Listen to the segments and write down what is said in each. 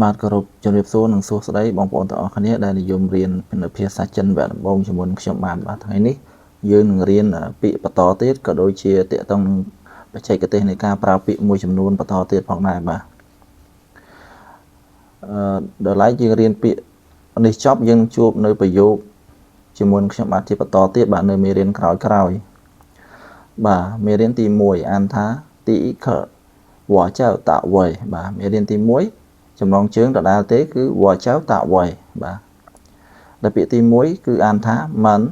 បាទគោរពជំរាបសួរនិងសួស្តីបងប្អូនទាំងអស់គ្នាដែលនិយមរៀននៅភាសាចិនវគ្គដំបូងជាមួយនឹងខ្ញុំបាទថ្ងៃនេះយើងនឹងរៀនពាក្យបន្តទៀតក៏ដូចជាតកតងនឹងបច្ចេកទេសនៃការប្រើពាក្យមួយចំនួនបន្តទៀតផងដែរបាទដល់ឡែកយើងរៀនពាក្យនេះចប់យើងជួបនៅប្រយោគជាមួយនឹងខ្ញុំបាទជាបន្តទៀតបាទនៅមេរៀនក្រោយបាទមេរៀនទី1អានថាទីខវ៉ាចៅតាវ៉ៃបាទមេរៀនទី1ចំណងជើងដដែលទេគឺវ៉ាចៅតាវ៉ៃបាទដល់ពាក្យទី1គឺអានថាម៉ាន់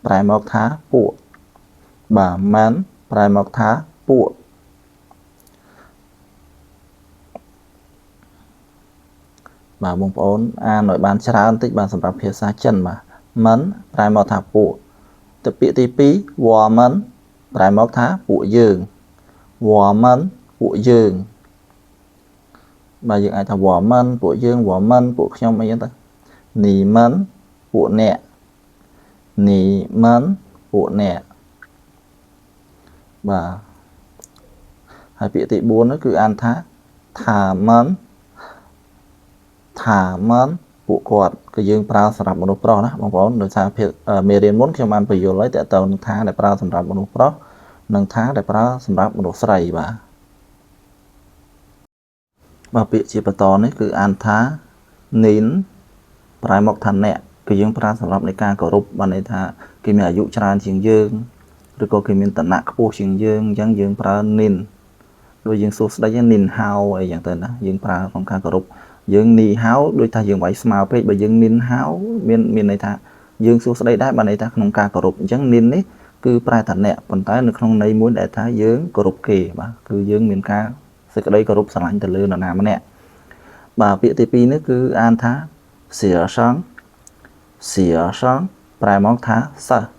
ប្រែមកថាពួកបាទម៉ាន់ប្រែមកថាពួកបាទបងប្អូនអានឲ្យបានច្រើនតិចបាទសម្រាប់ភាសាចិនបាទម៉ាន់ប្រែមកថាពួកទៅពាក្យទី2វ៉ាម៉ាន់ប្រែមកថាពួកយើងវ៉ាម៉ាន់ពួកយើងបាទយើងអាចថាវ៉ាម៉ាន់ពួកយើងវ៉ាម៉ាន់ពួកខ្ញុំអីចឹងទៅនីម៉ាន់ពួកអ្នកនីម៉ាន់ពួកអ្នកបាទហើយពាក្យទី4នោះគឺអានថាថាម៉ាន់ថាម៉ាន់ពួកគាត់គឺយើងប្រើសម្រាប់មនុស្សប្រុសណាបងប្អូនដោយសារមេរៀនមុនខ្ញុំបានបញ្យល់ហើយតើតើនឹងថាដែលប្រើសម្រាប់មនុស្សប្រុសនិងថាដែលប្រើសម្រាប់មនុស្សស្រីបាទពាក្យជាបន្តនេះគឺអានថានីនប្រែមកថាអ្នកគឺយើងប្រើសម្រាប់នៃការគោរពបានន័យថាគេមានអាយុច្រើនជាងយើងឬក៏គេមានឋានៈខ្ពស់ជាងយើងអញ្ចឹងយើងប្រើនីនដូចយើងសួរស្ដីនីនហៅអីចឹងទៅណាយើងប្រើក្នុងការគោរពយើងនីហៅដូចថាយើងវាយស្មើពេកបើយើងនីនហៅមានន័យថាយើងសួរស្ដីដែរបានន័យថាក្នុងការគោរពអញ្ចឹងនីននេះគឺប្រែថាអ្នកប៉ុន្តែនៅក្នុងន័យមួយដែលថាយើងគោរពគេបាទគឺយើងមានការសេចក្តីគោរពស្រឡាញ់ទៅលើនរណាម្នាក់បាទពាក្យទី2នេះគឺអានថាសៀសងសៀសងប្រែមកថាសិស្ស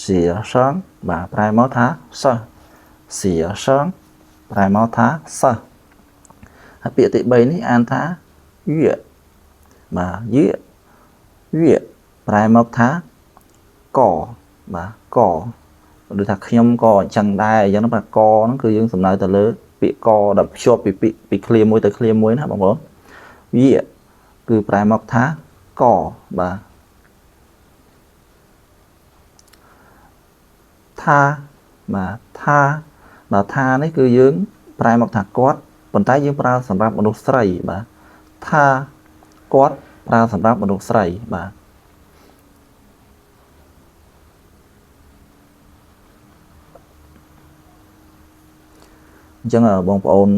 សៀសងបាទប្រែមកថាសិស្សសៀសងប្រែមកថាសិស្សហើយពាក្យទី3នេះអានថាយៈបាទយៈយៈប្រែមកថាកបាទកដូចថាខ្ញុំក៏អញ្ចឹងដែរអញ្ចឹងបាទកហ្នឹងគឺយើងសំដៅទៅលើពាក្យកដែលភ្ជាប់ពីឃ្លាមួយទៅឃ្លាមួយណាបងប្អូនយៈគឺប្រែមកថាកបាទថាបាទថានេះគឺយើងប្រែមកថាគាត់ប៉ុន្តែយើងប្រើសម្រាប់មនុស្សស្រីបាទថាគាត់ប្រើសម្រាប់មនុស្សស្រីបាទអញ្ចឹងបងប្អូន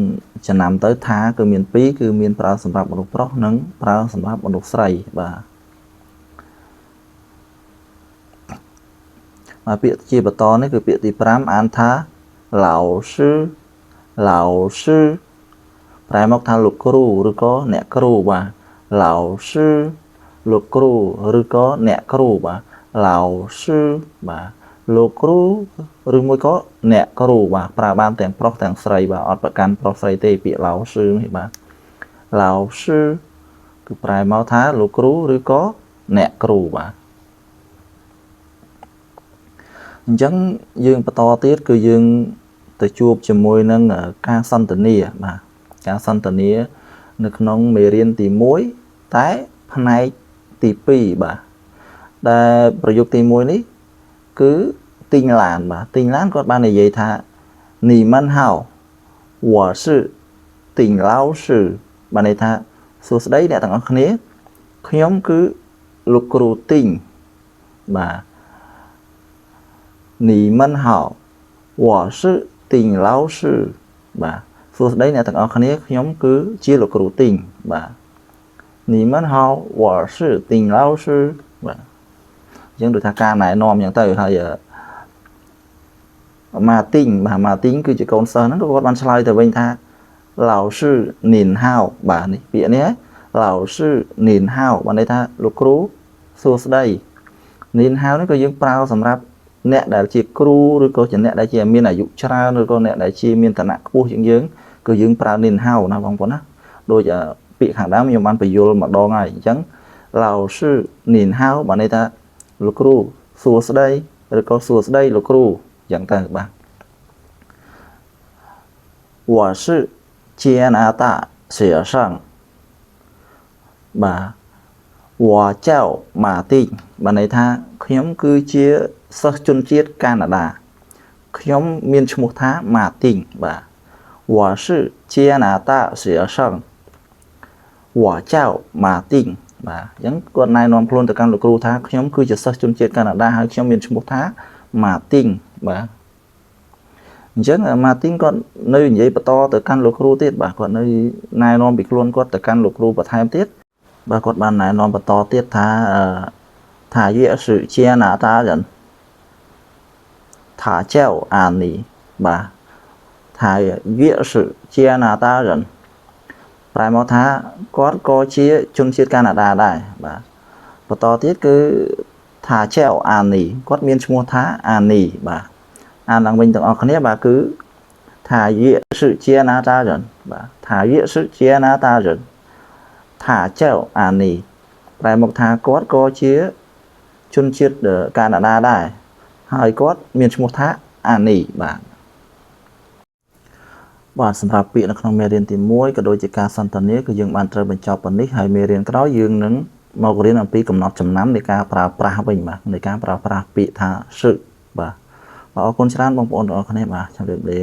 ចំណាំទៅថាគឺមាន2គឺមានប្រើសម្រាប់មនុស្សប្រុសនិងប្រើសម្រាប់មនុស្សស្រីបាទពាក្យជាបន្តនេះគឺពាក្យទី5អានថាឡៅsưប្រែមកថាលោកគ្រូឬក៏អ្នកគ្រូបាទឡៅsưលោកគ្រូឬក៏អ្នកគ្រូបាទឡៅsưបាទលោកគ្រូឬមួយក៏អ្នកគ្រូបាទប្រើបានទាំងប្រុសទាំងស្រីបាទអត់ប្រកាន់ប្រុសស្រីទេពាក្យឡៅsưនេះបាទឡៅsưគឺប្រែមកថាលោកគ្រូឬក៏អ្នកគ្រូបាទអញ្ចឹងយើងបន្តទៀតគឺយើងទៅជួបជាមួយនឹងការសន្ទនាបាទការសន្ទនានៅក្នុងមេរៀនទី1តែផ្នែកទី2បាទដែលប្រយោគទី1នេះគឺទីងឡានបាទទីងឡានគាត់បាននិយាយថានីម៉ាន់ហៅវ៉ាស៊ឺទីងឡៅស៊ឺបានន័យថាសួស្ដីអ្នកទាំងអស់គ្នាខ្ញុំគឺលោកគ្រូទីងបាទនីម៉ាន់ហៅវ៉ាស៊ឺទីងឡៅស៊ឺបាទសួស្ដីអ្នកទាំងអស់គ្នាខ្ញុំគឺជាលោកគ្រូទីងបាទនីម៉ាន់ហៅវ៉ាស៊ឺទីងឡៅស៊ឺបាទអញ្ចឹងដូចថាការណែនាំអញ្ចឹងទៅហើយម៉ាទីងបាទម៉ាទីងគឺជាកូនសិស្សហ្នឹងគាត់បានឆ្លើយទៅវិញថាឡៅស៊ឺនីនហៅបាទនេះពាក្យនេះឡៅស៊ឺនីនហៅបានន័យថាលោកគ្រូសួស្ដីនីនហៅនេះក៏យើងប្រើសម្រាប់អ្នកដែលជាគ្រូឬក៏ជាអ្នកដែលជាមានអាយុច្រើនឬក៏អ្នកដែលជាមានឋានៈខ្ពស់ជាងយើងគឺយើងប្រើនីនហៅណាបងប្អូនណាដូចពាក្យខាងដើមខ្ញុំបានបញ្យល់ម្ដងហើយអញ្ចឹងឡៅស៊ឺនីនហៅបានន័យថាលោកគ្រូសួស្ដីឬក៏សួស្ដីលោកគ្រូអញ្ចឹងទៅបាទ我是加拿大学生 bà Hòa Châu Martin bà này tha nhóm cứ chia sơ chôn chiết Canada nhóm miền Trung Tha Martin bà Hòa sư chia nà ta sửa sang Hòa Châu Martin bà những con này non luôn từ căn lục ru tha nhóm cứ chia sơ chôn chiết Canada hay nhóm miền Trung Tha Martin bà chẳng Martin còn nơi vậy bà to từ căn lục ru tiết bà còn nơi này non bị luôn có từ căn lục ru và thay tiết bà còn ban này non bà to tiết thả dễ sự chia nã ta dần thả treo an nì bà thả dễ sự chia nã ta dần phải mau thả có chia chung chiết Canada đây bà to tiết cứ thả treo an nì có miên mua thả an nì bà an đang bình thường ở khné bà cứ thả dễ sự chia nã ta dần bà thả dễ sự chia nã ta dần thả treo an nì phải một thả có chia chung chiết ở Canada đây hai có miền Trung Tha an nì bạnสำหรับปีนักน้องเมเรียนที่มวยก็โดยจากการสันตนี้ก็ยังបានត្រូវបញ្ចប់ប៉ុណ្នេះហើយមេរៀនក្រោយយើងនឹងមករៀនអំពីកំណត់ចំណាំនៃការប្រើប្រាស់វិញបាទនៃការប្រើប្រាស់ពាក្យថាសឹកបាទអរគុណច្រើនបងប្អូនទាំងអស់គ្នាបាទជម្រាបលា